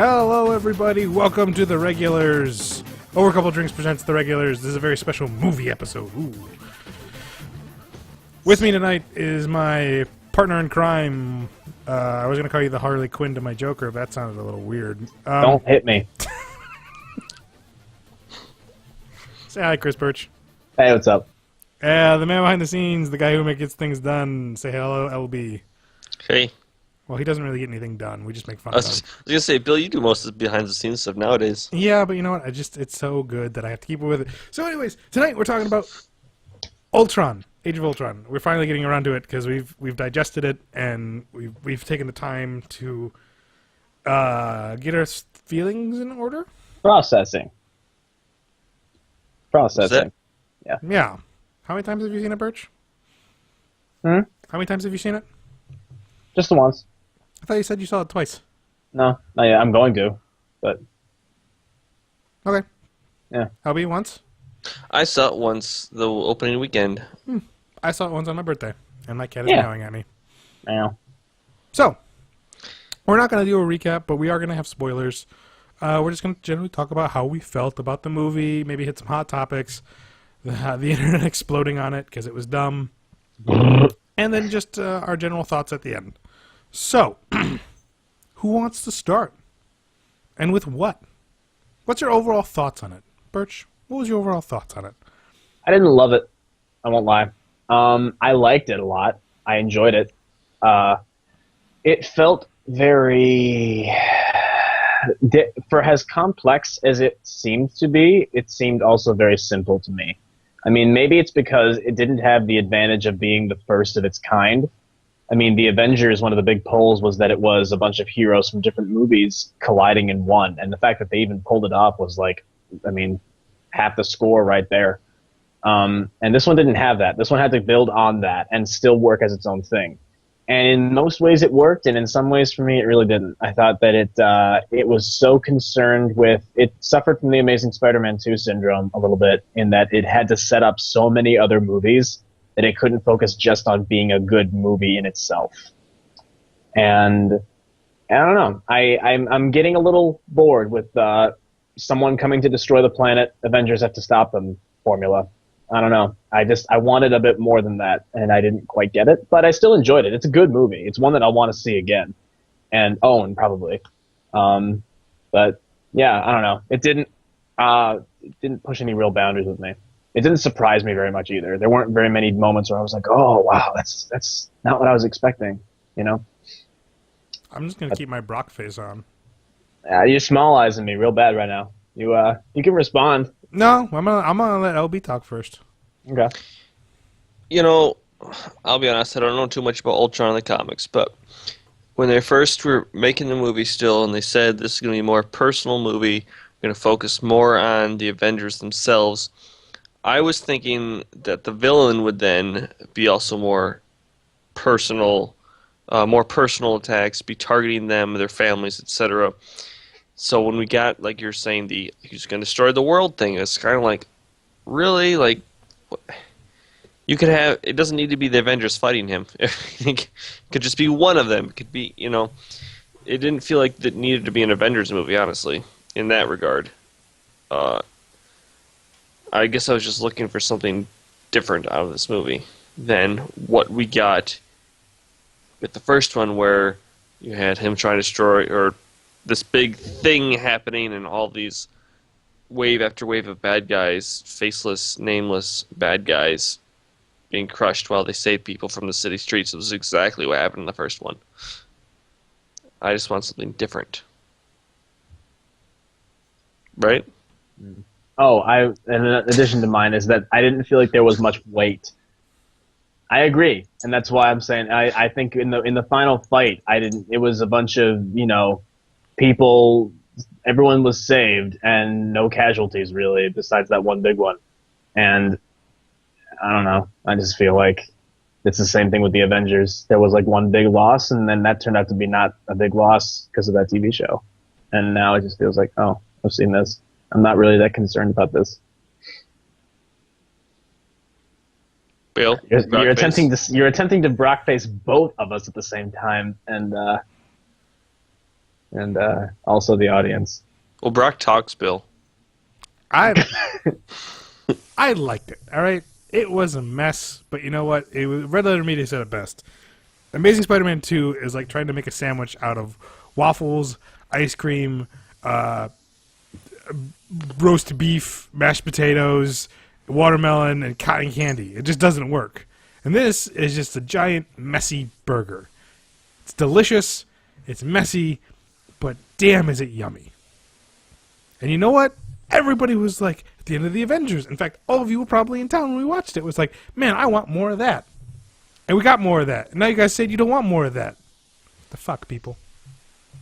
Hello, everybody. Welcome to The Regulars. Over a Couple Drinks presents The Regulars. This is a very special movie episode. Ooh. With me tonight is my partner in crime. I was going to call you the Harley Quinn to my Joker, but that sounded a little weird. Don't hit me. Say hi, Chris Birch. Hey, what's up? The man behind the scenes, the guy who gets things done. Say hello, LB. Hey. Well, he doesn't really get anything done. We just make fun I of was him. going to say, Bill, you do most of the behind-the-scenes stuff nowadays. Yeah, but you know what? It's so good that I have to keep it with it. So anyways, tonight we're talking about Ultron, Age of Ultron. We're finally getting around to it because we've digested it and we've taken the time to get our feelings in order. Processing. Yeah. How many times have you seen it, Birch? Hmm? How many times have you seen it? Just the once. I thought you said you saw it twice. No, not yet. I'm going to, but Okay. yeah. LB once? I saw it once, the opening weekend. I saw it once on my birthday, and my cat is Yeah. meowing at me. Now, So, we're not going to do a recap, but we are going to have spoilers. We're just going to generally talk about how we felt about the movie, maybe hit some hot topics, the internet exploding on it because it was dumb, and then just our general thoughts at the end. So, who wants to start? And with what? What's your overall thoughts on it? Birch, what was your overall thoughts on it? I didn't love it. I won't lie. I liked it a lot. I enjoyed it. It felt very... For as complex as it seemed to be, it seemed also very simple to me. I mean, maybe it's because it didn't have the advantage of being the first of its kind. I mean, the Avengers, one of the big polls was that it was a bunch of heroes from different movies colliding in one. And the fact that they even pulled it off was like, I mean, half the score right there. And this one didn't have that. This one had to build on that and still work as its own thing. And in most ways it worked, and in some ways for me it really didn't. I thought that it was so concerned with, it suffered from the Amazing Spider-Man 2 syndrome a little bit, in that it had to set up so many other movies that it couldn't focus just on being a good movie in itself. And I don't know. I'm getting a little bored with someone coming to destroy the planet, Avengers have to stop them formula. I don't know. I wanted a bit more than that, and I didn't quite get it, but I still enjoyed it. It's a good movie. It's one that I'll want to see again and own probably. But yeah, I don't know. It didn't push any real boundaries with me. It didn't surprise me very much either. There weren't very many moments where I was like, "Oh, wow, that's not what I was expecting," you know? I'm just going to keep my Brock face on. You're small eyes me real bad right now. You can respond. No, I'm gonna let LB talk first. Okay. You know, I'll be honest, I don't know too much about Ultron in the comics, but when they first were making the movie still, and they said this is going to be a more personal movie, going to focus more on the Avengers themselves, I was thinking that the villain would then be also more personal attacks, be targeting them, their families, etc. So when we got, like you're saying, he's going to destroy the world thing, it's kind of like, really? Like, what? You could have, it doesn't need to be the Avengers fighting him. It could just be one of them. It could be, it didn't feel like it needed to be an Avengers movie, honestly, in that regard. I guess I was just looking for something different out of this movie than what we got with the first one, where you had him trying to destroy, or this big thing happening, and all these wave after wave of bad guys, faceless, nameless bad guys, being crushed while they save people from the city streets. It was exactly what happened in the first one. I just want something different. Right? Oh, in addition to mine is that I didn't feel like there was much weight. I agree, and that's why I'm saying I think in the final fight, it was a bunch of, people, everyone was saved, and no casualties really, besides that one big one. And I don't know, I just feel like it's the same thing with the Avengers. There was like one big loss, and then that turned out to be not a big loss because of that TV show. And now it just feels like, oh, I've seen this. I'm not really that concerned about this. Bill, you're attempting to Brock face both of us at the same time, and and also the audience. Well, Brock talks, Bill. I I liked it. All right, it was a mess, but you know what? It was, Red Letter Media said it best. Amazing Spider-Man 2 is like trying to make a sandwich out of waffles, ice cream, roast beef, mashed potatoes, watermelon, and cotton candy. It just doesn't work. And this is just a giant, messy burger. It's delicious, it's messy, but damn is it yummy. And you know what? Everybody was like, at the end of the Avengers, in fact, all of you were probably in town when we watched it, was like, man, I want more of that. And we got more of that. And now you guys said you don't want more of that. The fuck, people?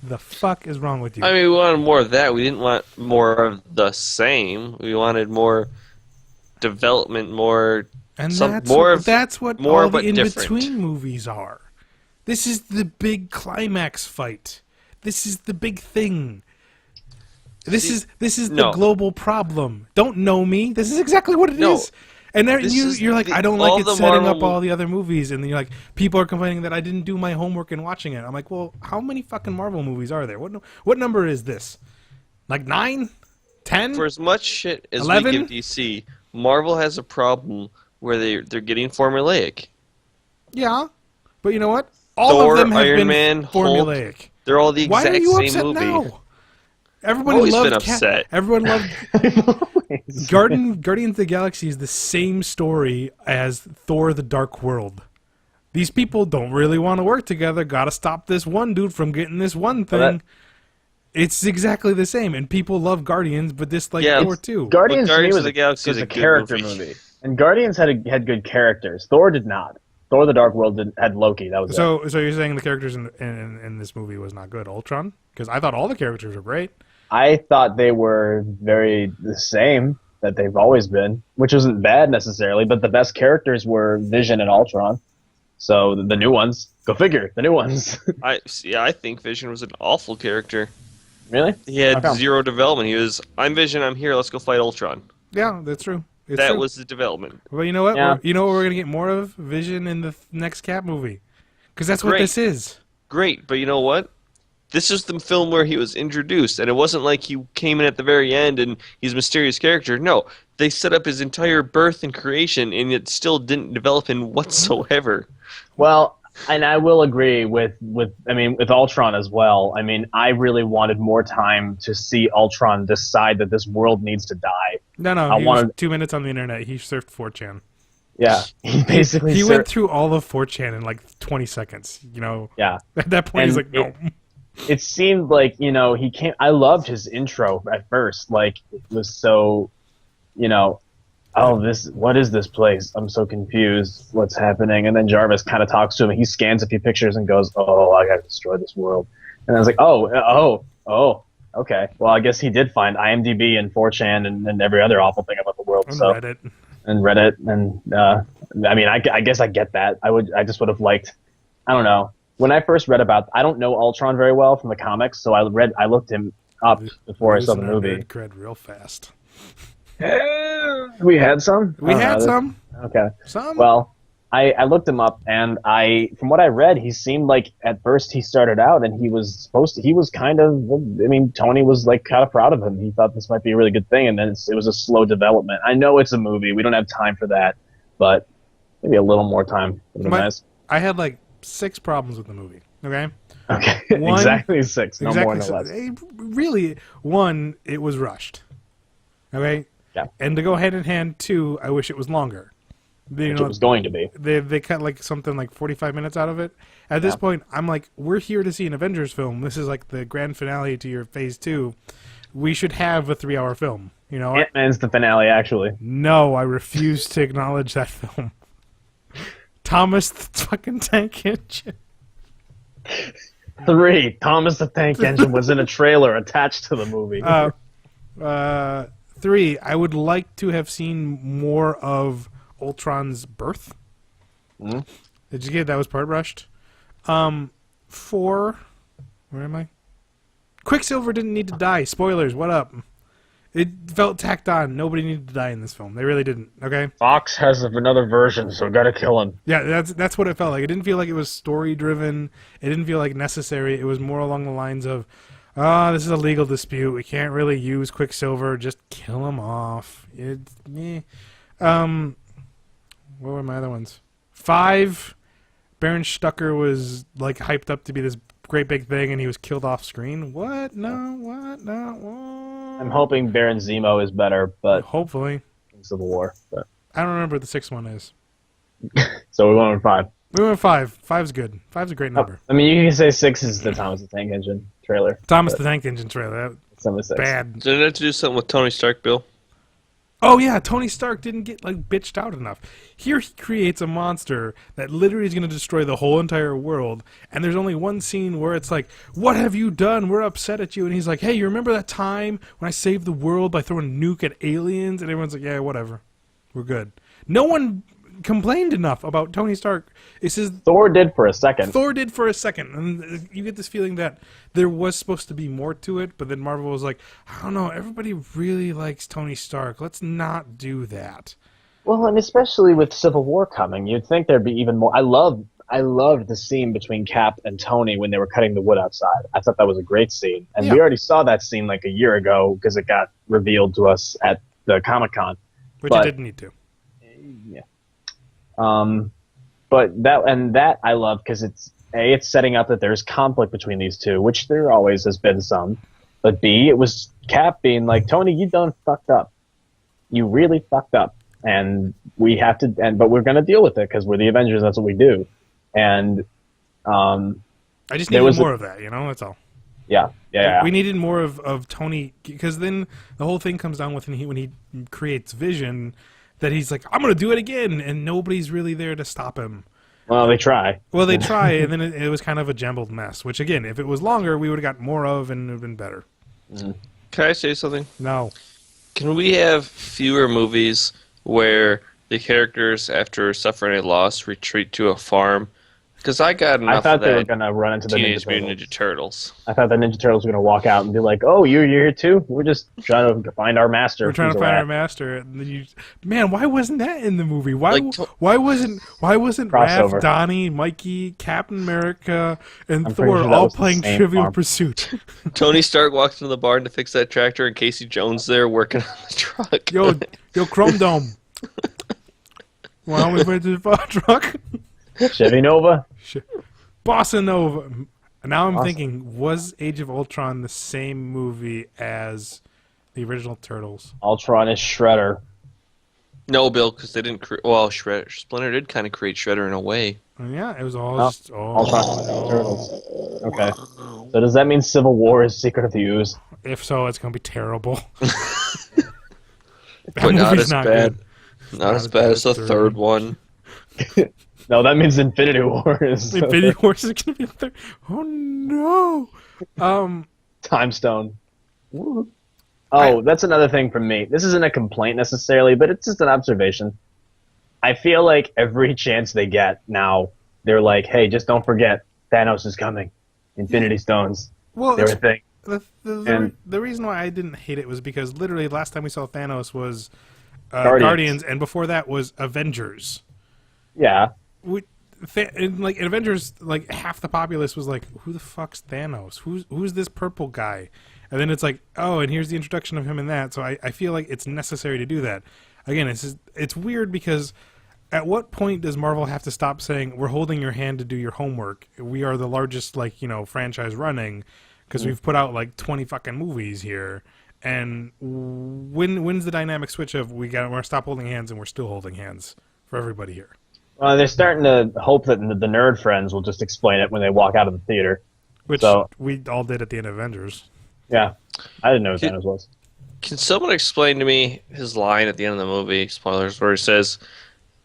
The fuck is wrong with you? I mean, we wanted more of that. We didn't want more of the same. We wanted more development, more... And more that's what more all the but different. in-between movies are. This is the big climax fight. This is the big thing. This is the no. global problem. Don't know me. This is exactly what it is. And then you're like, I don't like it setting up all the other movies. And then you're like, people are complaining that I didn't do my homework in watching it. I'm like, well, how many fucking Marvel movies are there? What number is this? Like 9? 10? For as much shit as 11? we give DC, Marvel has a problem where they're getting formulaic. Yeah. But you know what? All Thor, of them have Iron been Man, formulaic. Hulk, they're all the Why exact are you same upset movie. now? Everybody Always loved been upset. Everyone loved Guardians of the Galaxy is the same story as Thor: The Dark World. These people don't really want to work together. Got to stop this one dude from getting this one thing. It's exactly the same, and people love Guardians, but dislike Thor too. Guardians to me Guardians was of the Galaxy is a a good character movie. and Guardians had good characters. Thor did not. Thor: The Dark World had Loki. That was it. So you're saying the characters in this movie was not good? Ultron? Because I thought all the characters were great. I thought they were very the same that they've always been, which isn't bad necessarily, but the best characters were Vision and Ultron. So the new ones, go figure, the new ones. I think Vision was an awful character. Really? He had zero development. He was, I'm Vision, I'm here, let's go fight Ultron. Yeah, that's true. That was the development. Well, you know what? Yeah. You know what we're going to get more of? Vision in the next Cap movie. Because that's what Great. this is. Great, but you know what? This is the film where he was introduced, and it wasn't like he came in at the very end and he's a mysterious character. No, they set up his entire birth and creation, and it still didn't develop him whatsoever. Well, and I will agree with Ultron as well. I mean, I really wanted more time to see Ultron decide that this world needs to die. No, he was 2 minutes on the internet. He surfed 4chan. Yeah, he basically He went through all of 4chan in like 20 seconds. You know. Yeah. At that point, he's like, no. It seemed like, he came. I loved his intro at first. Like, it was so, what is this place? I'm so confused. What's happening? And then Jarvis kind of talks to him. And he scans a few pictures and goes, "Oh, I got to destroy this world." And I was like, "Oh, okay. Well, I guess he did find IMDb and 4chan and every other awful thing about the world." And so Reddit. and Reddit and I guess I get that. I just would have liked. I don't know. When I first read I don't know Ultron very well from the comics, so I looked him up before I saw the movie. Cred real fast. We had some? We had some. Okay. Some. Well, I looked him up, and from what I read, he seemed like at first he started out, and he was Tony was like kind of proud of him. He thought this might be a really good thing, and then it was a slow development. I know it's a movie. We don't have time for that, but maybe a little more time would be nice. I had like 6 problems with the movie. Okay. Okay. One, exactly 6. No more, no less. Really, 1, it was rushed. Okay. Yeah. And to go hand in hand, 2, I wish it was longer. Which it was going to be. They cut like something like 45 minutes out of it. At this point, I'm like, we're here to see an Avengers film. This is like the grand finale to your Phase 2. We should have a 3-hour film. You know. Ant-Man's the finale, actually. No, I refuse to acknowledge that film. Thomas the fucking Tank Engine. 3. Thomas the Tank Engine was in a trailer attached to the movie. 3. I would like to have seen more of Ultron's birth. Mm-hmm. Did you get that was part rushed? 4. Where am I? Quicksilver didn't need to die. Spoilers. What up? It felt tacked on. Nobody needed to die in this film. They really didn't. Okay. Fox has another version, so gotta kill him. Yeah, that's what it felt like. It didn't feel like it was story driven. It didn't feel like necessary. It was more along the lines of, This is a legal dispute. We can't really use Quicksilver. Just kill him off. It's me. What were my other ones? 5. Baron Stucker was like hyped up to be this great big thing, and he was killed off screen. What? No. What? No. What? I'm hoping Baron Zemo is better, but Hopefully. in Civil War. But. I don't remember what the 6th one is. So we went with 5. We went with 5. 5's good. 5's a great number. I mean, you can say 6 is the Thomas the Tank Engine trailer. Thomas the Tank Engine trailer. Some of 6. Bad. Did it have to do something with Tony Stark, Bill? Oh yeah, Tony Stark didn't get like bitched out enough. Here he creates a monster that literally is going to destroy the whole entire world, and there's only one scene where it's like, "What have you done? We're upset at you." And he's like, "Hey, you remember that time when I saved the world by throwing a nuke at aliens?" And everyone's like, "Yeah, whatever. We're good." No one complained enough about Tony Stark. It says Thor did for a second. Thor did for a second, and you get this feeling that there was supposed to be more to it, but then Marvel was like, I don't know, everybody really likes Tony Stark. Let's not do that. Well, and especially with Civil War coming, you'd think there'd be even more. I loved the scene between Cap and Tony when they were cutting the wood outside. I thought that was a great scene, and we already saw that scene like a year ago because it got revealed to us at the Comic-Con. Which it didn't need to. Yeah. But that I love because it's setting up that there's conflict between these two, which there always has been some. But B, it was Cap being like, Tony, you done fucked up. You really fucked up, and we have to. But we're gonna deal with it because we're the Avengers. That's what we do. And I just needed more of that. That's all. Yeah. We needed more of Tony, because then the whole thing comes down with when he creates Vision. That he's like, I'm going to do it again, and nobody's really there to stop him. Well, they try. And then it was kind of a jumbled mess, which, again, if it was longer, we would have got more of, and it would have been better. Mm-hmm. Can I say something? No. Can we have fewer movies where the characters, after suffering a loss, retreat to a farm? Because I got enough I thought of that they were going to run into the Teenage Ninja Mutant Ninja Turtles. I thought the Ninja Turtles were going to walk out and be like, oh, you're here too? We're just trying to find our master. We're trying to find our master. And then man, why wasn't that in the movie? Why wasn't Raph, Donnie, Mikey, Captain America, and Thor all playing Trivial Pursuit? Tony Stark walks into the barn to fix that tractor, and Casey Jones there working on the truck. Yo, Chrome Dome. Why don't we put the fire truck? Chevy Nova. Bossa Nova. Now I'm thinking, was Age of Ultron the same movie as the original Turtles? Ultron is Shredder. No, Bill, because they didn't create... Well, Splinter did kind of create Shredder in a way. Yeah, it was all Ultron Turtles. Okay. So does that mean Civil War is Secret of the Ooze? If so, it's going to be terrible. But not as bad. Not as bad as the third one. No, that means Infinity War is... Infinity War is going to be a third... Oh, no! Time Stone. Oh, that's another thing from me. This isn't a complaint necessarily, but it's just an observation. I feel like every chance they get now, they're like, hey, just don't forget, Thanos is coming. Infinity Stones. Well, they're a thing. The reason why I didn't hate it was because literally last time we saw Thanos was Guardians, and before that was Avengers. Yeah. In Avengers, like half the populace was like, "Who the fuck's Thanos? Who's this purple guy?" And then it's like, "Oh, and here's the introduction of him in that." So I feel like it's necessary to do that. Again, it's weird because at what point does Marvel have to stop saying we're holding your hand to do your homework? We are the largest franchise running because we've put out like 20 fucking movies here. And when's the dynamic switch of we're gonna stop holding hands and we're still holding hands for everybody here? They're starting to hope that the nerd friends will just explain it when they walk out of the theater. Which we all did at the end of Avengers. Yeah. I didn't know what Thanos was. Can someone explain to me his line at the end of the movie, spoilers, where he says,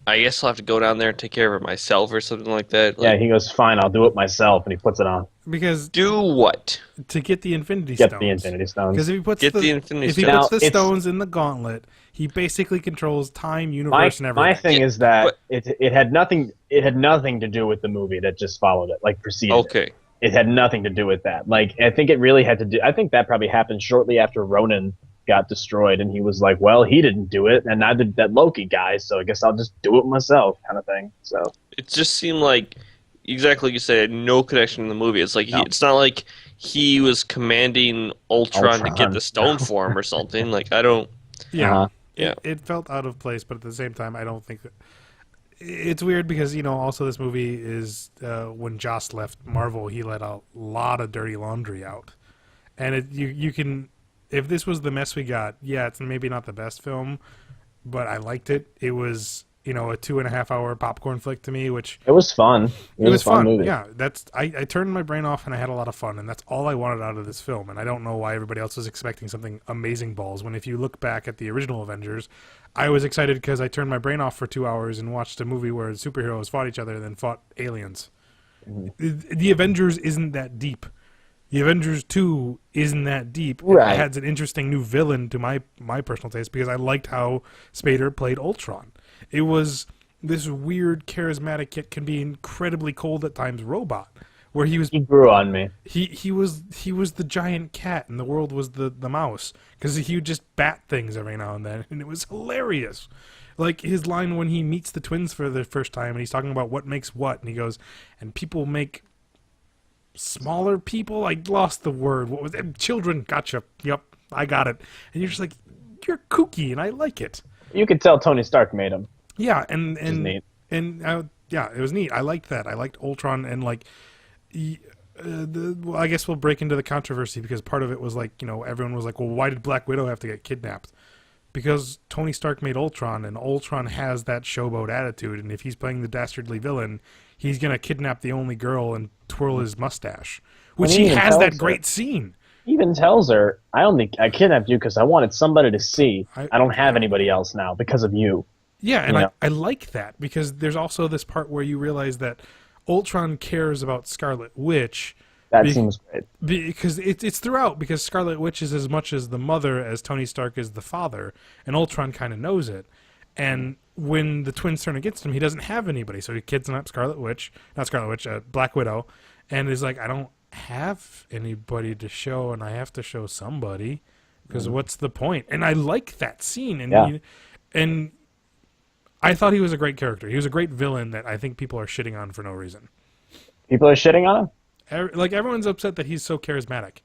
I guess I'll have to go down there and take care of it myself or something like that? Yeah, he goes, fine, I'll do it myself, and he puts it on. Because do what? To get the Infinity Stones. Get the Infinity Stones. Because if he puts the stones in the gauntlet, he basically controls time, universe, and everything. My thing is that it had nothing to do with the movie that just followed it, preceded it. Okay. It had nothing to do with that. I think it really had to do... I think that probably happened shortly after Ronan got destroyed, and he was like, well, he didn't do it, and neither did that Loki guy, so I guess I'll just do it myself, kind of thing. So it just seemed like, exactly like you said, no connection in the movie. It's like it's not like he was commanding Ultron to get Ultron. the stone form or something. Like I don't. Yeah. Uh-huh. Yeah. It felt out of place, but at the same time, I don't think that it's weird because also this movie is when Joss left Marvel, he let a lot of dirty laundry out, and you can if this was the mess we got, yeah, it's maybe not the best film, but I liked it. It was a 2.5 hour popcorn flick to me, which It was fun. It was a fun movie. Yeah, I turned my brain off and I had a lot of fun, and that's all I wanted out of this film. And I don't know why everybody else was expecting something amazing balls. When if you look back at the original Avengers, I was excited because I turned my brain off for 2 hours and watched a movie where superheroes fought each other and then fought aliens. The Avengers isn't that deep. The Avengers 2 isn't that deep. Right. It has an interesting new villain to my personal taste because I liked how Spader played Ultron. It was this weird, charismatic, yet can be incredibly cold at times robot, where he grew on me. he was the giant cat and the world was the mouse, because he would just bat things every now and then, and it was hilarious. Like his line when he meets the twins for the first time and he's talking about what makes what, and he goes, and people make smaller people. I lost the word. What was it? Children. Gotcha. Yep, I got it. And you're just like, you're kooky, and I like it. You could tell Tony Stark made him. Yeah, Which is neat. Yeah, it was neat. I liked that. I liked Ultron, and like, well, I guess we'll break into the controversy because part of it was like, everyone was like, well, why did Black Widow have to get kidnapped? Because Tony Stark made Ultron, and Ultron has that showboat attitude, and if he's playing the dastardly villain, he's gonna kidnap the only girl and twirl his mustache, which he has that great scene. He even tells her, I kidnapped you because I wanted somebody to see. I don't have anybody else now because of you. Yeah, and I like that because there's also this part where you realize that Ultron cares about Scarlet Witch. That seems great. Because it's throughout, because Scarlet Witch is as much as the mother as Tony Stark is the father, and Ultron kind of knows it. And when the twins turn against him, he doesn't have anybody, so he kidnaps Black Widow, and is like, I don't have anybody to show, and I have to show somebody, because what's the point? And I like that scene, and I thought he was a great character. He was a great villain that I think people are shitting on for no reason. People are shitting on him? Like, everyone's upset that he's so charismatic.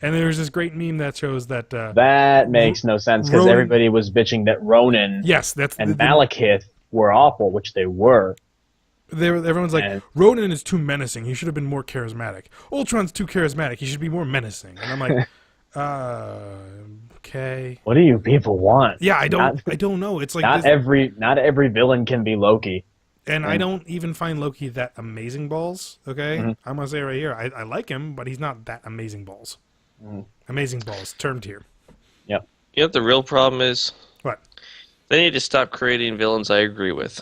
And there's this great meme that shows that... that makes no sense, because everybody was bitching that Ronan and Malekith were awful, which they were. Everyone's like, Ronan is too menacing. He should have been more charismatic. Ultron's too charismatic. He should be more menacing. And I'm like, okay. What do you people want? Yeah, I don't know. It's like not every villain can be Loki. And I don't even find Loki that amazing balls, okay? I'm going to say right here, I like him, but he's not that amazing balls. Amazing balls, termed here. Yep. You know what the real problem is? What? They need to stop creating villains I agree with.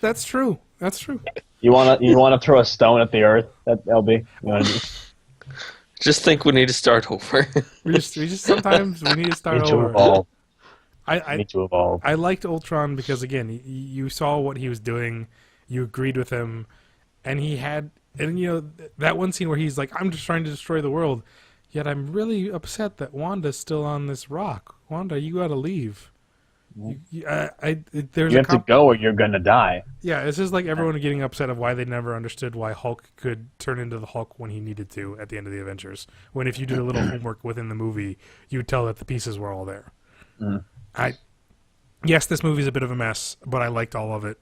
That's true. That's true. You wanna throw a stone at the earth, LB? Just think we need to start over. we just sometimes we need to start over. Evolve. I need to evolve. I liked Ultron because, again, you saw what he was doing, you agreed with him, and he had, and that one scene where he's like, I'm just trying to destroy the world, yet I'm really upset that Wanda's still on this rock. Wanda, you gotta leave. You have to go or you're gonna die. Yeah, it's just like everyone getting upset of why they never understood why Hulk could turn into the Hulk when he needed to at the end of the Avengers. When if you did a little homework within the movie, you'd tell that the pieces were all there. Yes, this movie's a bit of a mess, but I liked all of it.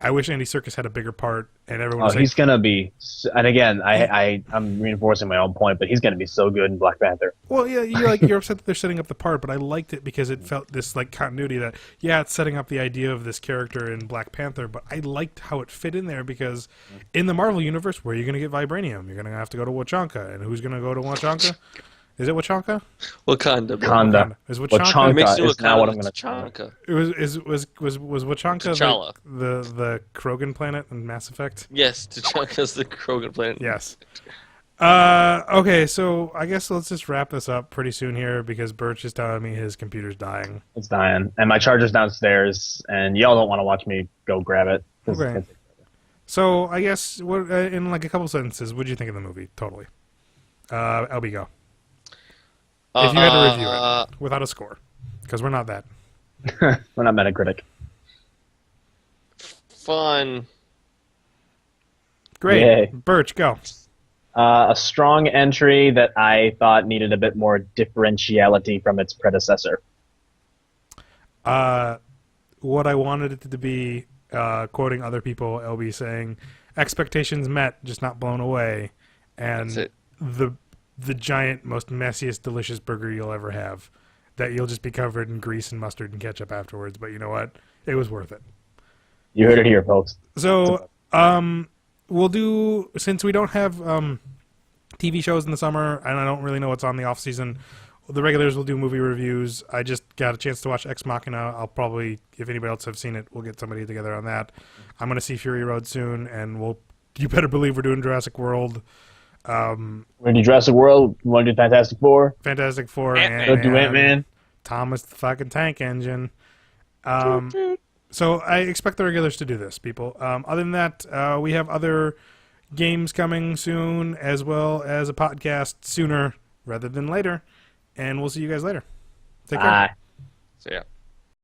I wish Andy Serkis had a bigger part, and everyone was he's gonna be, and again, I'm reinforcing my own point, but he's gonna be so good in Black Panther. Well, yeah, you're upset that they're setting up the part, but I liked it because it felt this like continuity that, yeah, it's setting up the idea of this character in Black Panther, but I liked how it fit in there because in the Marvel universe, where are you gonna get vibranium? You're gonna have to go to Wachanka, and who's gonna go to Wachanka? Is it Wachanka? Wakanda. Is Wachanka? Is now what I'm going to Wachanka. It was Wachanka T'Challa. the Krogan planet in Mass Effect? Yes, T'Challa's the Krogan planet. Yes. Okay, so I guess let's just wrap this up pretty soon here because Birch is telling me his computer's dying. It's dying, and my charger's downstairs, and y'all don't want to watch me go grab it. Okay. So I guess in like a couple sentences, what did you think of the movie? Totally. LB, go. If you had to review it without a score, because we're not that. We're not Metacritic. Fun. Great. Yay. Birch, go. A strong entry that I thought needed a bit more differentiality from its predecessor. What I wanted it to be, quoting other people, LB saying, expectations met, just not blown away. And That's it. the giant, most messiest, delicious burger you'll ever have. That you'll just be covered in grease and mustard and ketchup afterwards. But you know what? It was worth it. You heard it here, folks. So, we'll do, since we don't have TV shows in the summer, and I don't really know what's on the off season, the regulars will do movie reviews. I just got a chance to watch Ex Machina. I'll probably, if anybody else have seen it, we'll get somebody together on that. I'm going to see Fury Road soon, and you better believe we're doing Jurassic World. We're gonna do Jurassic World. You want to do Fantastic Four? Fantastic Four. Ant-Man. Go do Ant-Man. Thomas the fucking Tank Engine. So I expect the regulars to do this, people. Other than that, we have other games coming soon, as well as a podcast sooner rather than later. And we'll see you guys later. Take care. Bye. So yeah.